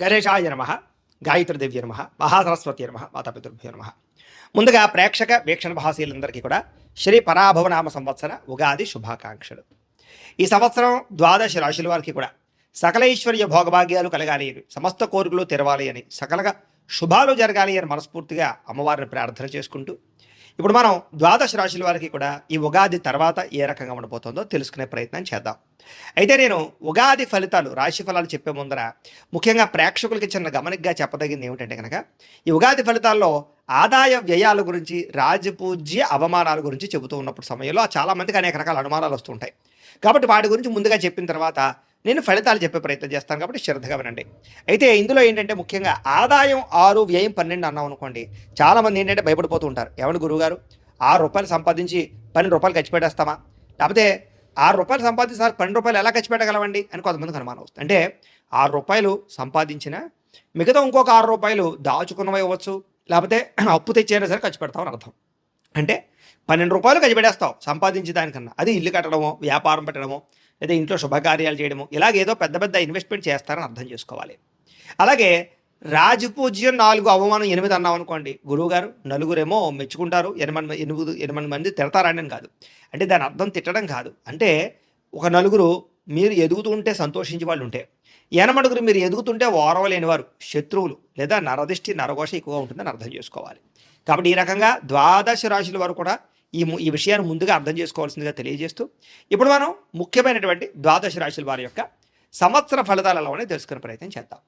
గణేశాయ నమ, గాయత్రీదేవ్య నమ, మహాసరస్వతి నమ, మాతాపితృభ్యో నమ. ముందుగా ప్రేక్షక వీక్షణ భాషలందరికీ కూడా శ్రీ పరాభవనామ సంవత్సర ఉగాది శుభాకాంక్షలు. ఈ సంవత్సరం ద్వాదశ రాశుల వారికి కూడా సకలైశ్వర్య భోగభాగ్యాలు కలగాలి అని, సమస్త కోరికలు తెరవాలి అని, సకలగా శుభాలు జరగాలి అని మనస్ఫూర్తిగా అమ్మవారిని ప్రార్థన చేసుకుంటూ ఇప్పుడు మనం ద్వాదశ రాశుల వారికి కూడా ఈ ఉగాది తర్వాత ఏ రకంగా ఉండబోతుందో తెలుసుకునే ప్రయత్నం చేద్దాం. అయితే నేను ఉగాది ఫలితాలు, రాశి ఫలాలు చెప్పే ముందర ముఖ్యంగా ప్రేక్షకులకి చిన్న గమనికగా చెప్పదగింది ఏమిటంటే కనుక, ఈ ఉగాది ఫలితాల్లో ఆదాయ వ్యయాల గురించి, రాజపూజ్య అవమానాల గురించి చెబుతూ ఉన్నప్పుడు సమయంలో చాలామందికి అనేక రకాల అనుమానాలు వస్తుంటాయి. కాబట్టి వాటి గురించి ముందుగా చెప్పిన తర్వాత నేను ఫలితాలు చెప్పే ప్రయత్నం చేస్తాను, కాబట్టి శ్రద్ధగా వినండి. అయితే ఇందులో ఏంటంటే ముఖ్యంగా ఆదాయం 6, వ్యయం 12 అన్నాం అనుకోండి, చాలామంది ఏంటంటే భయపడిపోతూ ఉంటారు. ఏమన్నా గురువుగారు, ₹6 సంపాదించి ₹12 ఖర్చు పెట్టేస్తామా, లేకపోతే ₹6 సంపాదించి ₹12 ఎలా ఖర్చు పెట్టగలవండి అని కొంతమందికి అనుమానం వస్తుంది. అంటే ₹6 సంపాదించిన మిగతా ఇంకొక ₹6 దాచుకున్నవి ఇవ్వచ్చు, లేకపోతే అప్పు తెచ్చైనా సరే ఖర్చు పెడతామని అర్థం. అంటే ₹12 ఖర్చు పెట్టేస్తావు సంపాదించి దానికన్నా, అది ఇల్లు కట్టడమో, వ్యాపారం పెట్టడమో, లేదా ఇంట్లో శుభకార్యాలు చేయడము, ఇలాగేదో పెద్ద పెద్ద ఇన్వెస్ట్మెంట్ చేస్తారని అర్థం చేసుకోవాలి. అలాగే రాజపూజ్యం 4, అవమానం 8 అన్నాం అనుకోండి, గురువుగారు నలుగురేమో మెచ్చుకుంటారు, 8 మంది తిడతారని కాదు. అంటే దాని అర్థం తిట్టడం కాదు. అంటే ఒక నలుగురు మీరు ఎదుగుతుంటే సంతోషించే వాళ్ళు ఉంటే, 8 మీరు ఎదుగుతుంటే ఓరవలేనివారు, శత్రువులు లేదా నరదిష్టి నరఘోష ఎక్కువగా ఉంటుందని అర్థం చేసుకోవాలి. కాబట్టి ఈ రకంగా ద్వాదశ రాశుల వారు కూడా ఈ విషయాన్ని ముందుగా అర్థం చేసుకోవాల్సిందిగా తెలియజేస్తూ ఇప్పుడు మనం ముఖ్యమైనటువంటి ద్వాదశ రాశుల వారి యొక్క సంవత్సర ఫలితాలు ఎలా ఉన్నాయో తెలుసుకునే ప్రయత్నం చేద్దాం.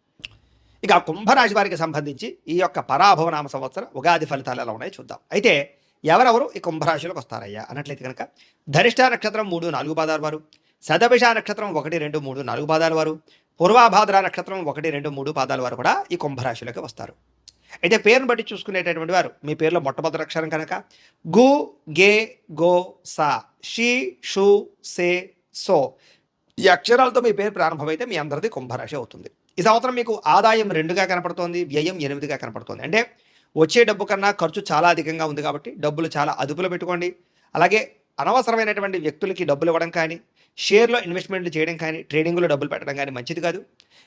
ఇక కుంభరాశి వారికి సంబంధించి ఈ యొక్క పరాభవనామ సంవత్సర ఉగాది ఫలితాలు ఎలా ఉన్నాయో చూద్దాం. అయితే ఎవరెవరు ఈ కుంభరాశిలోకి వస్తారయ్యా అన్నట్లయితే కనుక, ధరిష్ట నక్షత్రం 3, 4 పాదాల వారు, శతభిష నక్షత్రం 1, 2, 3, 4 పాదాల వారు, పూర్వాభాద్ర నక్షత్రం 1, 2, 3 పాదాల వారు కూడా ఈ కుంభరాశిలోకి వస్తారు. అయితే పేరును బట్టి చూసుకునేటటువంటి వారు, మీ పేరులో మొట్టమొదటి అక్షరం కనుక గు, గే, గో, సా, షీ, షు, సే, సో ఈ అక్షరాలతో మీ పేరు ప్రారంభమైతే మీ అందరిది కుంభరాశి అవుతుంది. ఈ సంవత్సరం మీకు ఆదాయం 2గా కనపడుతోంది, వ్యయం 8గా కనపడుతోంది. అంటే వచ్చే డబ్బు కన్నా ఖర్చు చాలా అధికంగా ఉంది కాబట్టి డబ్బులు చాలా అదుపులో పెట్టుకోండి. అలాగే అనవసరమైనటువంటి వ్యక్తులకి డబ్బులు ఇవ్వడం కానీ, షేర్లో ఇన్వెస్ట్మెంట్లు చేయడం కానీ, ట్రేడింగ్లో డబ్బులు పెట్టడం కానీ మంచిది కాదు.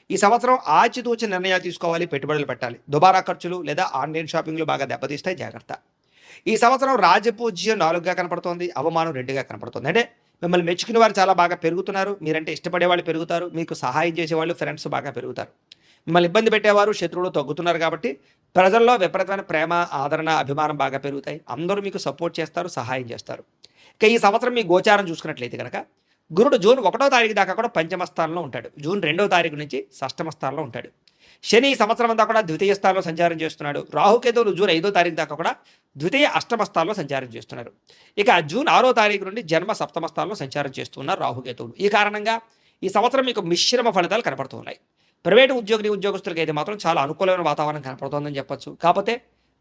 ఈ సంవత్సరం ఆచితూచి నిర్ణయాలు తీసుకోవాలి, పెట్టుబడులు పెట్టాలి. దుబారా ఖర్చులు లేదా ఆన్లైన్ షాపింగ్లు బాగా దెబ్బతీస్తాయి, జాగ్రత్త. ఈ సంవత్సరం రాజపూజ్యం 4గా కనపడుతోంది, అవమానం 2గా కనపడుతుంది. అంటే మిమ్మల్ని మెచ్చుకునే వారు చాలా బాగా పెరుగుతున్నారు, మీరంటే ఇష్టపడే వాళ్ళు పెరుగుతారు, మీకు సహాయం చేసేవాళ్ళు ఫ్రెండ్స్ బాగా పెరుగుతారు. మిమ్మల్ని ఇబ్బంది పెట్టేవారు, శత్రువులు తగ్గుతున్నారు. కాబట్టి ప్రజల్లో విపరీతమైన ప్రేమ, ఆదరణ, అభిమానం బాగా పెరుగుతాయి. అందరూ మీకు సపోర్ట్ చేస్తారు, సహాయం చేస్తారు. ఇక ఈ సంవత్సరం మీ గోచారం చూసుకున్నట్లయితే కనుక, గురుడు జూన్ 1వ తారీఖు దాకా కూడా పంచమ స్థానంలో ఉంటాడు, జూన్ 2వ తారీఖు నుంచి షష్టమ స్థానంలో ఉంటాడు. శని ఈ సంవత్సరం అంతా కూడా ద్వితీయ స్థానంలో సంచారం చేస్తున్నాడు. రాహుకేతువులు జూన్ 5వ తారీఖు దాకా కూడా ద్వితీయ అష్టమ స్థానంలో సంచారం చేస్తున్నారు. ఇక జూన్ 6వ తారీఖు నుండి జన్మ సప్తమ స్థానంలో సంచారం చేస్తున్నారు రాహుకేతువులు. ఈ కారణంగా ఈ సంవత్సరం మీకు మిశ్రమ ఫలితాలు కనపడుతున్నాయి. ప్రైవేటు ఉద్యోగస్తులకి అయితే మాత్రం చాలా అనుకూలమైన వాతావరణం కనపడుతుందని చెప్పొచ్చు. కాకపోతే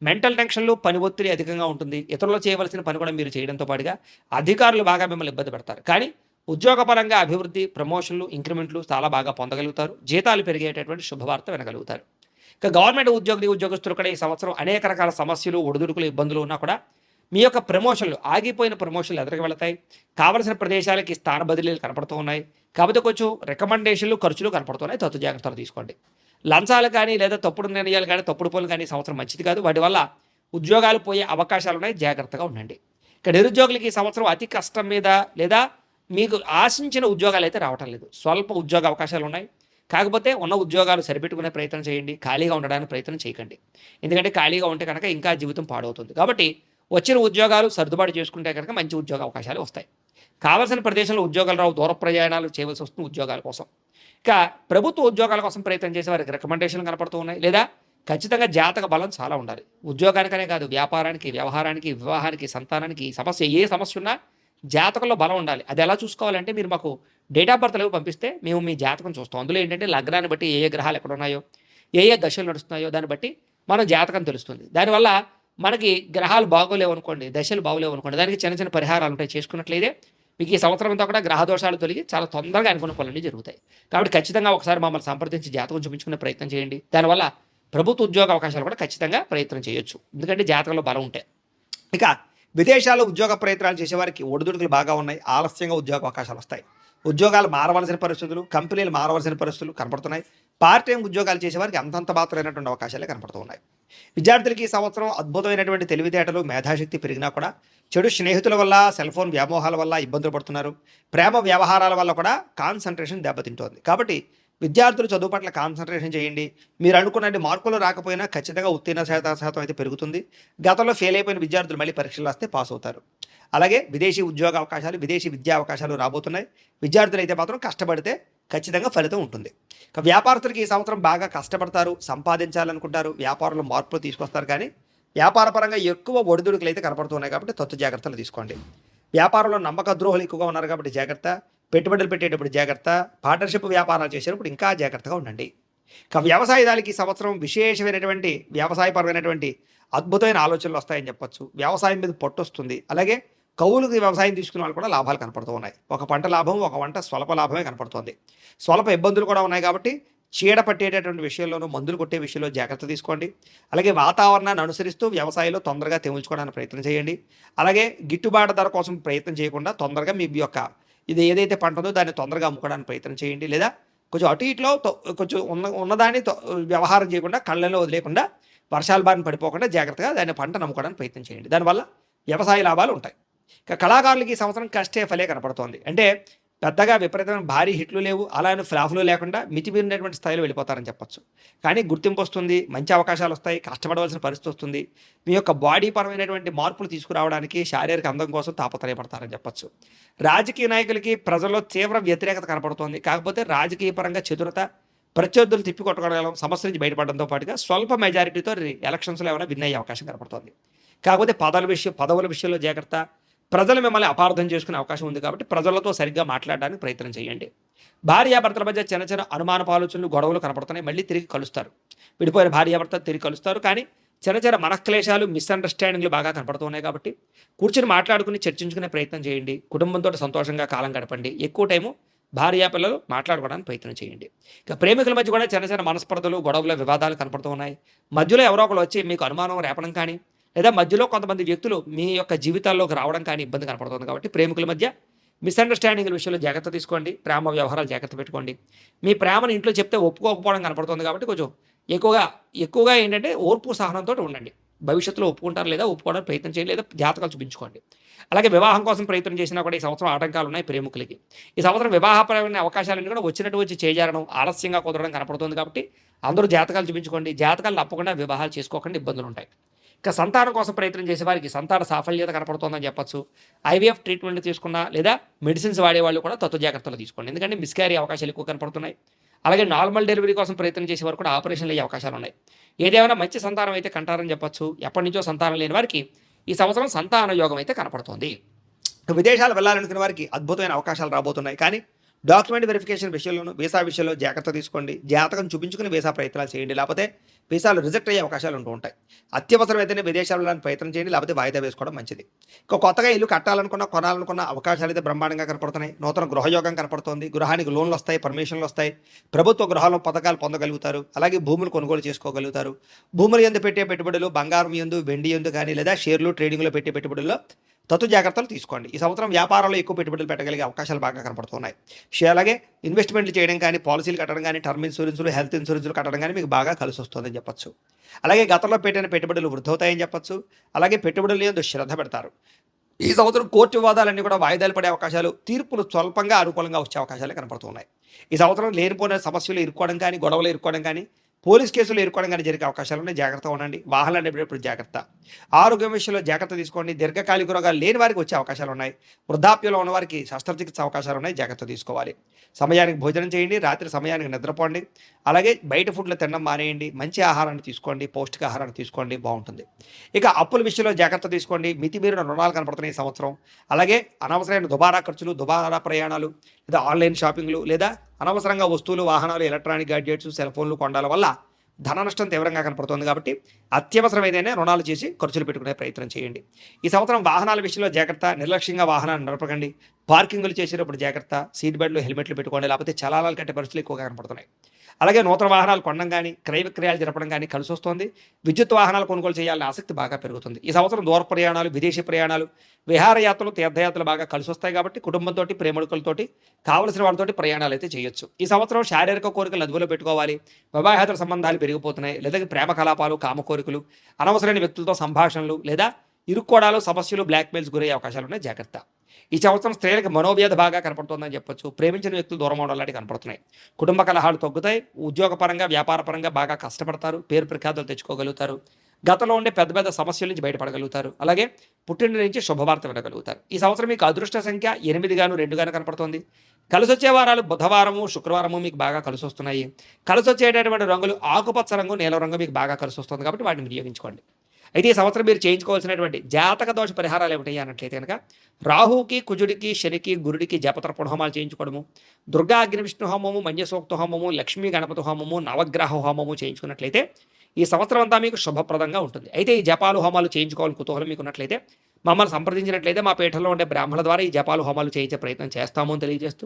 మెంటల్ టెన్షన్లు, పని ఒత్తిడి అధికంగా ఉంటుంది. ఇతరులు చేయవలసిన పని కూడా మీరు చేయడంతో పాటుగా అధికారులు బాగా మిమ్మల్ని ఇబ్బంది పెడతారు. కానీ ఉద్యోగపరంగా అభివృద్ధి, ప్రమోషన్లు, ఇంక్రిమెంట్లు చాలా బాగా పొందగలుగుతారు. జీతాలు పెరిగేటటువంటి శుభవార్త వినగలుగుతారు. ఇక గవర్నమెంట్ ఉద్యోగస్తులు కూడా ఈ సంవత్సరం అనేక రకాల సమస్యలు, ఒడిదుడుకులు, ఇబ్బందులు ఉన్నా కూడా మీ యొక్క ప్రమోషన్లు, ఆగిపోయిన ప్రమోషన్లు ఎదురుకు వెళతాయి. కావలసిన ప్రదేశాలకి స్థాన బదిలీలు కనపడుతూ ఉన్నాయి. కాకపోతే కొంచెం రికమెండేషన్లు, ఖర్చులు కనపడుతున్నాయి, తత్తు జాగ్రత్తలు తీసుకోండి. లంచాలు కానీ లేదా తప్పుడు నిర్ణయాలు కానీ, తప్పుడు పనులు కానీ ఈ సంవత్సరం మంచిది కాదు. వాటి వల్ల ఉద్యోగాలు పోయే అవకాశాలు ఉన్నాయి, జాగ్రత్తగా ఉండండి. ఇక నిరుద్యోగులకి ఈ సంవత్సరం అతి కష్టం మీద లేదా మీకు ఆశించిన ఉద్యోగాలు అయితే రావటం లేదు. స్వల్ప ఉద్యోగ అవకాశాలు ఉన్నాయి. కాకపోతే ఉన్న ఉద్యోగాలు సరిపెట్టుకునే ప్రయత్నం చేయండి, ఖాళీగా ఉండడానికి ప్రయత్నం చేయకండి. ఎందుకంటే ఖాళీగా ఉంటే కనుక ఇంకా జీవితం పాడవుతుంది. కాబట్టి వచ్చిన ఉద్యోగాలు సర్దుబాటు చేసుకుంటే కనుక మంచి ఉద్యోగ అవకాశాలు వస్తాయి. కావాల్సిన ప్రదేశంలో ఉద్యోగాలు రావు, దూర ప్రయాణాలు చేయవలసి వస్తుంది ఉద్యోగాల కోసం. ఇక ప్రభుత్వ ఉద్యోగాల కోసం ప్రయత్నం చేసే వారికి రికమెండేషన్లు కనపడుతూ ఉన్నాయి. లేదా ఖచ్చితంగా జాతక బలం చాలా ఉండాలి. ఉద్యోగానికనే కాదు, వ్యాపారానికి, వ్యవహారానికి, వివాహానికి, సంతానానికి ఏ సమస్య ఉన్నా జాతకంలో బలం ఉండాలి. అది ఎలా చూసుకోవాలంటే, మీరు మాకు డేట్ ఆఫ్ బర్త్లు పంపిస్తే మేము మీ జాతకం చూస్తాం. అందులో ఏంటంటే లగ్నాన్ని బట్టి ఏ గ్రహాలు ఎక్కడ ఉన్నాయో, ఏ దశలు నడుస్తున్నాయో దాన్ని బట్టి మన జాతకం తెలుస్తుంది. దానివల్ల మనకి గ్రహాలు బాగోలేవు అనుకోండి, దశలు బాగోలేవు అనుకోండి, దానికి చిన్న చిన్న పరిహారాలు ఉంటాయి. చేసుకున్నట్లయితే మీకు ఈ సంవత్సరం అంతా కూడా గ్రహ దోషాలు తొలగి చాలా తొందరగా అనుకున్న పనులన్నీ జరుగుతాయి. కాబట్టి ఖచ్చితంగా ఒకసారి మమ్మల్ని సంప్రదించి జాతకం చూపించుకునే ప్రయత్నం చేయండి. దానివల్ల ప్రభుత్వ ఉద్యోగ అవకాశాలు కూడా ఖచ్చితంగా ప్రయత్నం చేయొచ్చు, ఎందుకంటే జాతకంలో బలం ఉంటాయి. ఇక విదేశాల్లో ఉద్యోగ ప్రయత్నాలు చేసేవారికి ఒడిదుడుకులు బాగా ఉన్నాయి, ఆలస్యంగా ఉద్యోగ అవకాశాలు వస్తాయి. ఉద్యోగాలు మారవలసిన పరిస్థితులు, కంపెనీలు మారవలసిన పరిస్థితులు కనపడుతున్నాయి. పార్ట్ టైం ఉద్యోగాలు చేసేవారికి అంతంత మాత్రమైనటువంటి అవకాశాలే కనపడుతూ ఉన్నాయి. విద్యార్థులకి ఈ సంవత్సరం అద్భుతమైనటువంటి తెలివితేటలు, మేధాశక్తి పెరిగినా కూడా చెడు స్నేహితుల వల్ల, సెల్ ఫోన్ వ్యామోహాల వల్ల ఇబ్బందులు పడుతున్నారు. ప్రేమ వ్యవహారాల వల్ల కూడా కాన్సంట్రేషన్ దెబ్బతింటోంది. కాబట్టి విద్యార్థులు చదువు పట్ల కాన్సంట్రేషన్ చేయండి. మీరు అనుకున్నన్ని మార్కులు రాకపోయినా ఖచ్చితంగా ఉత్తీర్ణ శాతం అయితే పెరుగుతుంది. గతంలో ఫెయిల్ అయిపోయిన విద్యార్థులు మళ్ళీ పరీక్షలు రాస్తే పాస్ అవుతారు. అలాగే విదేశీ ఉద్యోగ అవకాశాలు, విదేశీ విద్యా అవకాశాలు రాబోతున్నాయి. విద్యార్థులు అయితే మాత్రం కష్టపడితే ఖచ్చితంగా ఫలితం ఉంటుంది. ఇక వ్యాపారస్తులకి ఈ సంవత్సరం బాగా కష్టపడతారు, సంపాదించాలనుకుంటారు, వ్యాపారంలో మార్పులు తీసుకొస్తారు. కానీ వ్యాపార పరంగా ఎక్కువ ఒడిదుడుకులు అయితే కనపడుతున్నాయి కాబట్టి తొత్తు జాగ్రత్తలు తీసుకోండి. వ్యాపారంలో నమ్మక ద్రోహులు ఎక్కువగా ఉన్నారు కాబట్టి జాగ్రత్త. పెట్టుబడులు పెట్టేటప్పుడు జాగ్రత్త. పార్ట్నర్షిప్ వ్యాపారాలు చేసేటప్పుడు ఇంకా జాగ్రత్తగా ఉండండి. ఇక వ్యవసాయదారులకి ఈ సంవత్సరం విశేషమైనటువంటి వ్యవసాయపరమైనటువంటి అద్భుతమైన ఆలోచనలు వస్తాయని చెప్పొచ్చు. వ్యవసాయం మీద పట్టొస్తుంది. అలాగే కౌలుకి వ్యవసాయం తీసుకున్న వాళ్ళు కూడా లాభాలు కనపడుతూ ఉన్నాయి. ఒక పంట లాభం, ఒక పంట స్వల్ప లాభమే కనపడుతోంది. స్వల్ప ఇబ్బందులు కూడా ఉన్నాయి కాబట్టి చీడ పట్టేటటువంటి విషయంలోనూ, మందులు కొట్టే విషయంలో జాగ్రత్త తీసుకోండి. అలాగే వాతావరణాన్ని అనుసరిస్తూ వ్యవసాయంలో తొందరగా తెముల్చుకోవడానికి ప్రయత్నం చేయండి. అలాగే గిట్టుబాటు ధర కోసం ప్రయత్నం చేయకుండా తొందరగా మీ యొక్క ఇది ఏదైతే పంట ఉందో దాన్ని తొందరగా అమ్ముకోవడానికి ప్రయత్నం చేయండి. లేదా కొంచెం అటు ఇటులో కొంచెం ఉన్నదాన్ని వ్యవహారం చేయకుండా, కళ్ళలో వదిలేకుండా, వర్షాల బారిన పడిపోకుండా జాగ్రత్తగా దాన్ని పంట నమ్ముకోవడానికి ప్రయత్నం చేయండి. దానివల్ల వ్యవసాయ లాభాలు ఉంటాయి. ఇక కళాకారులకి ఈ సంవత్సరం కష్టే ఫలే కనపడుతోంది. అంటే పెద్దగా విపరీతమైన భారీ హిట్లు లేవు, అలానే ఫ్లాఫ్లు లేకుండా మితిమీరినటువంటి స్థాయిలో వెళ్ళిపోతారని చెప్పొచ్చు. కానీ గుర్తింపు వస్తుంది, మంచి అవకాశాలు వస్తాయి, కష్టపడవలసిన పరిస్థితి వస్తుంది. మీ యొక్క బాడీ పరమైనటువంటి మార్పులు తీసుకురావడానికి, శారీరక అందం కోసం తాపత్రయపడతారని చెప్పొచ్చు. రాజకీయ నాయకులకి ప్రజల్లో తీవ్ర వ్యతిరేకత కనపడుతోంది. కాకపోతే రాజకీయ పరంగా చతురత, ప్రత్యర్థులు తిప్పికొట్టగలగడం, సమస్య నుంచి బయటపడడంతో పాటుగా స్వల్ప మెజారిటీతో ఎలక్షన్స్లో ఏమైనా విన్ అయ్యే అవకాశం కనపడుతోంది. కాకపోతే పదవుల విషయంలో జాగ్రత్త. ప్రజలు మిమ్మల్ని అపార్థం చేసుకునే అవకాశం ఉంది కాబట్టి ప్రజలతో సరిగ్గా మాట్లాడడానికి ప్రయత్నం చేయండి. భార్యాభర్తల మధ్య చిన్న చిన్న అనుమానపు ఆలోచనలు, గొడవలు కనపడుతున్నాయి. మళ్ళీ తిరిగి కలుస్తారు. విడిపోయిన భార్యాభర్త తిరిగి కలుస్తారు. కానీ చిన్న చిన్న మనక్లేశాలు, మిస్అండర్స్టాండింగ్లు బాగా కనపడుతున్నాయి కాబట్టి కూర్చుని మాట్లాడుకుని చర్చించుకునే ప్రయత్నం చేయండి. కుటుంబంతో సంతోషంగా కాలం గడపండి. ఎక్కువ టైము భార్యాపిల్లలు మాట్లాడుకోవడానికి ప్రయత్నం చేయండి. ఇక ప్రేమికుల మధ్య కూడా చిన్న చిన్న మనస్పర్ధలు, గొడవలు, వివాదాలు కనపడుతూ ఉన్నాయి. మధ్యలో ఎవరో ఒకరు వచ్చి మీకు అనుమానం రేపడం కానీ, లేదా మధ్యలో కొంతమంది వ్యక్తులు మీ యొక్క జీవితాల్లోకి రావడం కానీ ఇబ్బంది కనపడుతుంది. కాబట్టి ప్రేమికుల మధ్య మిస్అండర్స్టాండింగ్ల విషయంలో జాగ్రత్త తీసుకోండి. ప్రేమ వ్యవహారాలు జాగ్రత్త పెట్టుకోండి. మీ ప్రేమను ఇంట్లో చెప్తే ఒప్పుకోకపోవడం కనపడుతుంది కాబట్టి కొంచెం ఎక్కువగా ఏంటంటే ఓర్పు సహనంతో ఉండండి. భవిష్యత్తులో ఒప్పుకుంటారు లేదా ఒప్పుకోవడానికి ప్రయత్నం చేయండి, లేదా జాతకాలు చూపించుకోండి. అలాగే వివాహం కోసం ప్రయత్నం చేసినా కూడా ఈ సంవత్సరం ఆటంకాలు ఉన్నాయి ప్రేమికులకి. ఈ సంవత్సరం వివాహపరమైన అవకాశాలన్నీ కూడా వచ్చినట్టు వచ్చి చేజారడం, ఆలస్యంగా కుదరడం కనపడుతుంది. కాబట్టి అందరూ జాతకాలు చూపించుకోండి. జాతకాలు తప్పకుండా వివాహాలు చేసుకోకుండా ఇబ్బందులు ఉంటాయి. ఇక సంతానం కోసం ప్రయత్నం చేసే వారికి సంతాన సాఫల్యత కనపడుతుందని చెప్పొచ్చు. ఐవీఎఫ్ ట్రీట్మెంట్ తీసుకున్నా లేదా మెడిసిన్స్ వాడేవాళ్ళు కూడా తత్వ జాగ్రత్తలు తీసుకోండి. ఎందుకంటే మిస్క్యారీ అవకాశాలు ఎక్కువ కనపడుతున్నాయి. అలాగే నార్మల్ డెలివరీ కోసం ప్రయత్నం చేసే వారు కూడా ఆపరేషన్లు అయ్యే అవకాశాలు ఉన్నాయి. ఏదేమైనా మంచి సంతానం అయితే కంటారని చెప్పొచ్చు. ఎప్పటి నుంచో సంతానం లేని వారికి ఈ సంవత్సరం సంతాన యోగం అయితే కనపడుతోంది. విదేశాలు వెళ్ళాలనుకునే వారికి అద్భుతమైన అవకాశాలు రాబోతున్నాయి. కానీ డాక్యుమెంట్ వెరిఫికేషన్ విషయంలోనూ, వీసా విషయంలో జాగ్రత్త తీసుకోండి. జాతకం చూపించుకుని వీసా ప్రయత్నాలు చేయండి. లేకపోతే వీసాలు రిజెక్ట్ అయ్యే అవకాశాలు ఉంటూ ఉంటాయి. అత్యవసరమైతేనే విదేశాలు వెళ్ళడానికి ప్రయత్నం చేయండి. లేకపోతే వాయిదా వేసుకోవడం మంచిది. ఇక కొత్తగా ఇల్లు కొనాలనుకున్న అవకాశాలు అయితే బ్రహ్మాండంగా కనపడుతున్నాయి. నూతన గృహయోగం కనపడుతోంది. గృహానికి లోన్లు వస్తాయి, పర్మిషన్లు వస్తాయి. ప్రభుత్వ గృహాల్లో పథకాలు పొందగలుగుతారు. అలాగే భూములు కొనుగోలు చేసుకోగలుగుతారు. భూములు యందు పెట్టే పెట్టుబడులు, బంగారం యందు, వెండి యందు కానీ, లేదా షేర్లు, ట్రేడింగ్లో పెట్టే పెట్టుబడుల్లో తత్తు జాగ్రత్తలు తీసుకోండి. ఈ సంవత్సరం వ్యాపారంలో ఎక్కువ పెట్టుబడులు పెట్టగలిగే అవకాశాలు బాగా కనపడుతున్నాయి. అలాగే ఇన్వెస్ట్మెంట్లు చేయడం కానీ, పాలసీలు కట్టడం కానీ, టర్మ్ ఇన్సూరెన్సులు, హెల్త్ ఇన్సూరెన్సులు కట్టడం కానీ మీకు బాగా కలిసి వస్తుందని చెప్పొచ్చు. అలాగే గతంలో పెట్టిన పెట్టుబడులు వృద్ధవుతాయని చెప్పొచ్చు. అలాగే పెట్టుబడులు యందు శ్రద్ధ పెడతారు. ఈ సంవత్సరం కోర్టు వివాదాలన్నీ కూడా వాయిదాలు పడే అవకాశాలు, తీర్పులు స్వల్పంగా అనుకూలంగా వచ్చే అవకాశాలు కనపడుతున్నాయి. ఈ సంవత్సరం లేనిపోయిన సమస్యలు ఇరుక్కోవడం కానీ, గొడవలు ఇరుక్కోవడం కానీ, పోలీస్ కేసులు ఎదుర్కోవడం కానీ జరిగే అవకాశాలు ఉన్నాయి. జాగ్రత్తగా ఉండండి. వాహనాలు నడిపేటప్పుడు జాగ్రత్త. ఆరోగ్యం విషయంలో జాగ్రత్త తీసుకోండి. దీర్ఘకాలిక రోగాలు లేని వారికి వచ్చే అవకాశాలు ఉన్నాయి. వృద్ధాప్యంలో ఉన్న వారికి శస్త్రచికిత్స అవకాశాలు ఉన్నాయి. జాగ్రత్త తీసుకోవాలి. సమయానికి భోజనం చేయండి. రాత్రి సమయానికి నిద్రపోండి. అలాగే బయట ఫుడ్లు తినడం మానేయండి. మంచి ఆహారాన్ని తీసుకోండి. పౌష్టికాహారాన్ని తీసుకోండి. బాగుంటుంది. ఇక అప్పుల విషయంలో జాగ్రత్త తీసుకోండి. మితిమీరిన రుణాలు కనపడుతున్నాయి ఈ సంవత్సరం. అలాగే అనవసరమైన దుబారా ఖర్చులు, దుబారా ప్రయాణాలు, లేదా ఆన్లైన్ షాపింగ్లు, లేదా అనవసరంగా వస్తువులు, వాహనాలు, ఎలక్ట్రానిక్ గాడ్జెట్స్, సెల్ ఫోన్లు కొనడాల వల్ల ధన నష్టం తీవ్రంగా కనపడుతుంది. కాబట్టి అత్యవసరమైతేనే రుణాలు చేసి ఖర్చులు పెట్టుకునే ప్రయత్నం చేయండి. ఈ సంవత్సరం వాహనాల విషయంలో జాగ్రత్త. నిర్లక్ష్యంగా వాహనాన్ని నడపకండి. పార్కింగ్లు చేసేటప్పుడు జాగ్రత్త. సీట్ బెల్ట్లు, హెల్మెట్లు పెట్టుకోండి. లేకపోతే చలానాలు కట్టే పరిస్థితులు ఎక్కువగా కనపడుతున్నాయి. అలాగే నూతన వాహనాలు కొనడం కానీ క్రయ విక్రయాలు జరపడం కానీ కలిసి వస్తుంది. విద్యుత్ వాహనాలు కొనుగోలు చేయాలనే ఆసక్తి బాగా పెరుగుతుంది. ఈ సంవత్సరం దూర ప్రయాణాలు, విదేశీ ప్రయాణాలు, విహారయాత్రలు, తీర్థయాత్రలు బాగా కలిసి వస్తాయి కాబట్టి కుటుంబంతో, ప్రేమికులతోటి, కావలసిన వాళ్ళతోటి ప్రయాణాలు అయితే చేయొచ్చు. ఈ సంవత్సరం శారీరక కోరికలు అదుపులో పెట్టుకోవాలి. వివాహేతర సంబంధాలు పెరిగిపోతున్నాయి, లేదా ప్రేమ కలాపాలు, కామ కోరికలు, అనవసరమైన వ్యక్తులతో సంభాషణలు లేదా ఇరుక్కోడాలు, సమస్యలు, బ్లాక్మెయిల్స్ గురయ్యే అవకాశాలు ఉన్నాయి, జాగ్రత్త. ఈ సంవత్సరం స్త్రీలకు మనోవ్యాధి బాగా కనపడుతుందని చెప్పొచ్చు. ప్రేమించిన వ్యక్తులు దూరం అవడం లాంటివి కనపడుతున్నాయి. కుటుంబ కలహాలు తగ్గుతాయి. ఉద్యోగపరంగా, వ్యాపారపరంగా బాగా కష్టపడతారు. పేరు ప్రఖ్యాతులు తెచ్చుకోగలుగుతారు. గతంలో ఉండే పెద్ద పెద్ద సమస్యల నుంచి బయటపడగలుగుతారు. అలాగే పుట్టిన నుంచి శుభవార్త వినగలుగుతారు. ఈ సంవత్సరం మీకు అదృష్ట సంఖ్య 8 గాను 2 గాను కనపడుతోంది. కలిసి వచ్చే వారాలు బుధవారము, శుక్రవారము మీకు బాగా కలిసి వస్తున్నాయి. కలిసి వచ్చేటటువంటి రంగులు ఆకుపచ్చ రంగు, నీలం రంగు మీకు బాగా కలిసి వస్తుంది కాబట్టి వాటిని వినియోగించుకోండి. అయితే ఈ సంవత్సరం మీరు చేయించుకోవాల్సినటువంటి జాతక దోష పరిహారాలు ఏమిటి అన్నట్లయితే కనుక రాహుకి, కుజుడికి, శనికి, గురుడికి జపతర్పణ హోమాలు చేయించుకోవడము, దుర్గా అగ్ని విష్ణు హోమము, మన్యసూక్త హోమము, లక్ష్మీ గణపతి హోమము, నవగ్రహ హోమము చేయించుకున్నట్లయితే ఈ సంవత్సరం అంతా మీకు శుభప్రదంగా ఉంటుంది. అయితే ఈ జపాలు హోమాలు చేయించుకోవాలని కుతూహలం మీకు ఉన్నట్లయితే మమ్మల్ని సంప్రదించినట్లయితే మా పీఠంలో ఉండే బ్రాహ్మణుల ద్వారా ఈ జపాలు హోమాలు చేయించే ప్రయత్నం చేస్తాము అని తెలియజేస్తూ,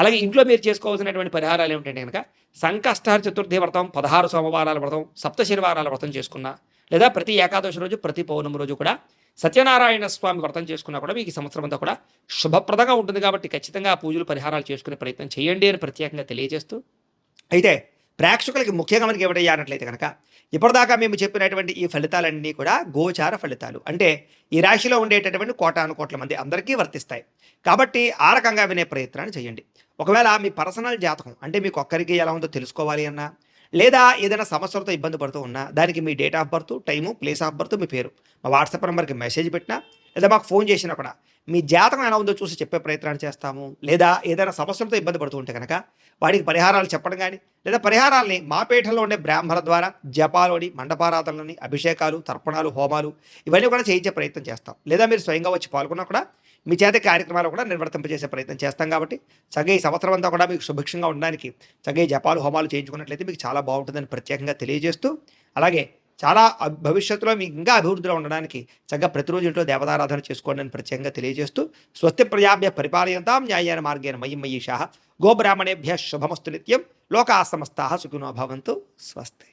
అలాగే ఇంట్లో మీరు చేసుకోవాల్సినటువంటి పరిహారాలు ఏమిటంటే కనుక సంకష్టహర చతుర్థి వ్రతం, 16 సోమవారాల వ్రతం, సప్త శనివారాల వ్రతం చేసుకున్నా, లేదా ప్రతి ఏకాదశి రోజు, ప్రతి పౌర్ణమి రోజు కూడా సత్యనారాయణ స్వామి వ్రతం చేసుకున్నా కూడా మీకు ఈ సంవత్సరం అంతా కూడా శుభప్రదంగా ఉంటుంది. కాబట్టి ఖచ్చితంగా ఆ పూజలు, పరిహారాలు చేసుకునే ప్రయత్నం చేయండి అని ప్రత్యేకంగా తెలియజేస్తూ, అయితే ప్రేక్షకులకి ముఖ్యంగా మనకి ఏమిటయ్యానట్లయితే కనుక ఇప్పటిదాకా మేము చెప్పినటువంటి ఈ ఫలితాలన్నీ కూడా గోచార ఫలితాలు, అంటే ఈ రాశిలో ఉండేటటువంటి కోటాను కోట్ల మంది అందరికీ వర్తిస్తాయి. కాబట్టి ఆ రకంగా వినే ప్రయత్నాన్ని చేయండి. ఒకవేళ మీ పర్సనల్ జాతకం అంటే మీకు ఒక్కరికి ఎలా ఉందో తెలుసుకోవాలి అన్నా, లేదా ఏదైనా సమస్యలతో ఇబ్బంది పడుతూ ఉన్నా, దానికి మీ date of birth, time, place of birth, మీ పేరు మా వాట్సాప్ నెంబర్కి మెసేజ్ పెట్టినా, లేదా మాకు ఫోన్ చేసినా కూడా మీ జాతకం ఎలా ఉందో చూసి చెప్పే ప్రయత్నాన్ని చేస్తాము. లేదా ఏదైనా సమస్యలతో ఇబ్బంది పడుతూ ఉంటే కనుక వాడికి పరిహారాలు చెప్పడం కానీ, లేదా పరిహారాలని మా పీఠంలో ఉండే బ్రాహ్మణ ద్వారా జపాలోని, మండపారాధనలని, అభిషేకాలు, తర్పణాలు, హోమాలు ఇవన్నీ కూడా చేయించే ప్రయత్నం చేస్తాం. లేదా మీరు స్వయంగా వచ్చి పాల్గొన్నా కూడా మీ చేత కార్యక్రమాలు కూడా నిర్వర్తింపజేసే ప్రయత్నం చేస్తాం. కాబట్టి చక్కగా ఈ సంవత్సరం అంతా కూడా మీకు సుభిక్షంగా ఉండడానికి చక్కగా జపాలు, హోమాలు చేయించుకున్నట్లయితే మీకు చాలా బాగుంటుందని ప్రత్యేకంగా తెలియజేస్తూ, అలాగే చాలా భవిష్యత్తులో మీకు ఇంకా అభివృద్ధిలో ఉండడానికి చక్కగా ప్రతిరోజు ఇంట్లో దేవతారాధన చేసుకోండి అని ప్రత్యేకంగా తెలియజేస్తూ, స్వస్తి ప్రజాభ్య పరిపాలయంతాం న్యాయేన మార్గేణ మయి మయీషాః గోబ్రాహ్మణేభ్యः శుభమస్తు నిత్యం లోకాః సమస్తాః సుఖినో భవంతు. స్వస్తి.